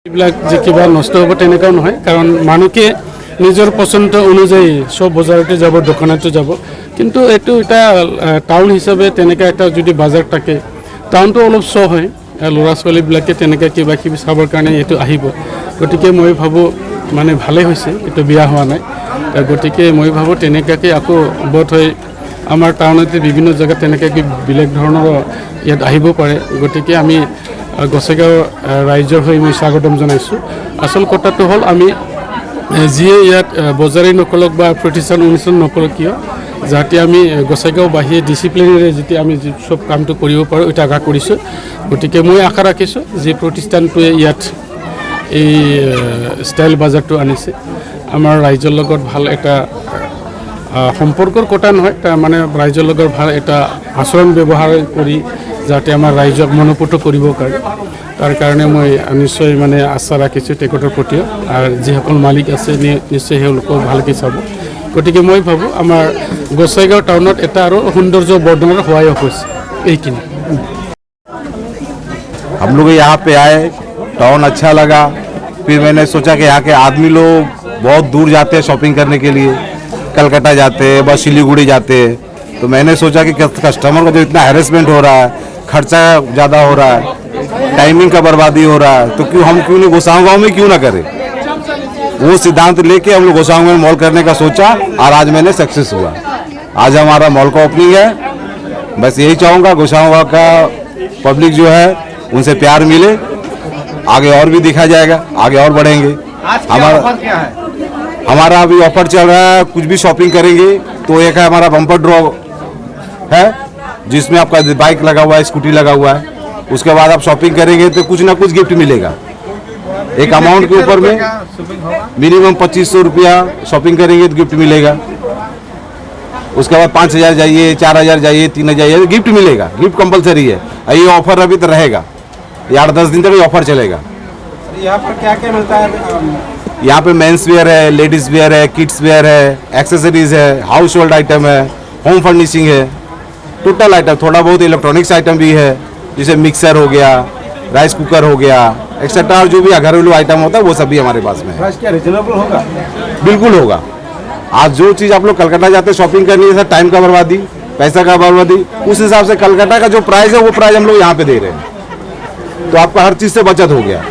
এইবিলাক যে কিবা নষ্ট হ'ব তেনেকাও নহয়, কাৰণ মানুহকে নিজৰ পচন্দ অনুযায়ী সব বজাৰতে যাব, দোকানতে যাব। কিন্তু এইটো এটা টাউন হিচাপে তেনেকা এটা যদি বাজাৰ থাকে, টাউনটো অলপ চ হয়, ল'ৰা ছোৱালীবিলাকে তেনেকৈ কিবা কিবি চাবৰ কাৰণে এইটো আহিব। গতিকে মই ভাবোঁ মানে ভালেই হৈছে, এইটো বেয়া হোৱা নাই। গতিকে মই ভাবোঁ তেনেকুৱাকৈ আকৌ বোধ হয় আমাৰ টাউনতে বিভিন্ন জেগাত তেনেকৈ বেলেগ ধৰণৰ ইয়াত আহিব পাৰে। গতিকে আমি গোসাইগাঁও ৰাইজৰ হৈ মই স্বাগতম জনাইছোঁ। আচল কথাটো হ'ল আমি যিয়ে ইয়াত বজাৰেই নকৰক বা প্ৰতিষ্ঠান অনুষ্ঠান নকৰক কিয়, যাতে আমি গোসাইগাঁওবাসীয়ে ডিচিপ্লিনেৰে যেতিয়া আমি চব কামটো কৰিব পাৰোঁ, এটা আশা কৰিছোঁ। গতিকে মই আশা ৰাখিছোঁ যে প্ৰতিষ্ঠানটোৱে ইয়াত এই ষ্টাইল বাজাৰটো আনিছে, আমাৰ ৰাইজৰ লগত ভাল এটা সম্পৰ্কৰ কথা নহয়, তাৰ মানে ৰাইজৰ লগত ভাল এটা আচৰণ ব্যৱহাৰ কৰি যাতে আমাৰ ৰাইজক মনোপুত কৰিব পাৰে, তাৰ কাৰণে মই নিশ্চয় মানে আশা ৰাখিছোঁ তেখেতৰ প্ৰতিও। আৰু যিসকল মালিক আছে নিশ্চয় তেওঁলোকক ভালকৈ চাব। গতিকে মই ভাবোঁ আমাৰ গোসাইগাঁও টাউনত এটা আৰু সৌন্দৰ্য বৰ্ধনৰ সহায়ক হৈছে এইখিনি। हम लोग यहाँ पे आए, टाउन अच्छा लगा। फिर मैंने सोचा कि यहाँ के आदमी लोग बहुत दूर जाते हैं शॉपिंग करने के लिए, कलकत्ता जाते हैं, बस सिलीगुड़ी जाते हैं। तो मैंने सोचा कि कस्टमर का जो इतना हैरेसमेंट हो रहा है, खर्चा ज़्यादा हो रहा है, टाइमिंग का बर्बादी हो रहा है, तो हम क्यों नहीं गोसाईगांव में क्यों ना करें। वो सिद्धांत लेके हम लोग गोसाईगांव में मॉल करने का सोचा और आज मैंने सक्सेस हुआ। आज हमारा मॉल का ओपनिंग है। बस यही चाहूँगा गोसाईगांव का पब्लिक जो है उनसे प्यार मिले, आगे और भी देखा जाएगा, आगे और बढ़ेंगे। हमारा अभी ऑफर चल रहा है, कुछ भी शॉपिंग करेंगे तो एक है हमारा बम्पर ड्रॉ है, जिसमें आपका बाइक लगा हुआ है, स्कूटी लगा हुआ है। उसके बाद आप शॉपिंग करेंगे तो कुछ ना कुछ गिफ्ट मिलेगा। एक अमाउंट के ऊपर में मिनिमम 2500 रुपया शॉपिंग करेंगे तो गिफ्ट मिलेगा। उसके बाद 5000 जाइए, 4000 जाइए, 3000 जाइए, गिफ्ट मिलेगा। गिफ्ट कंपलसरी है। ये ऑफर अभी तो रहेगा, ये 8-10 दिन तक ये ऑफर चलेगा। यहाँ पर क्या क्या मिलता है? यहाँ पे मेंस वेयर है, लेडीज वेयर है, किड्स वेयर है, एक्सेसरीज है, हाउस होल्ड आइटम है, होम फर्निशिंग है, टोटल आइटम। थोड़ा बहुत इलेक्ट्रॉनिक्स आइटम भी है, जैसे मिक्सर हो गया, राइस कुकर हो गया, एक्सेट्रा जो भी घरेलू आइटम होता है वो सब भी हमारे पास में है। प्राइस क्या रिजनेबल होगा? बिल्कुल होगा। आज जो चीज़ आप लोग कलकत्ता जाते हैं शॉपिंग करनी है, टाइम का बर्बादी, पैसा का बर्बादी, उस हिसाब से कलकत्ता का जो प्राइस है वो प्राइस हम लोग यहाँ पे दे रहे हैं, तो आपका हर चीज़ से बचत हो गया।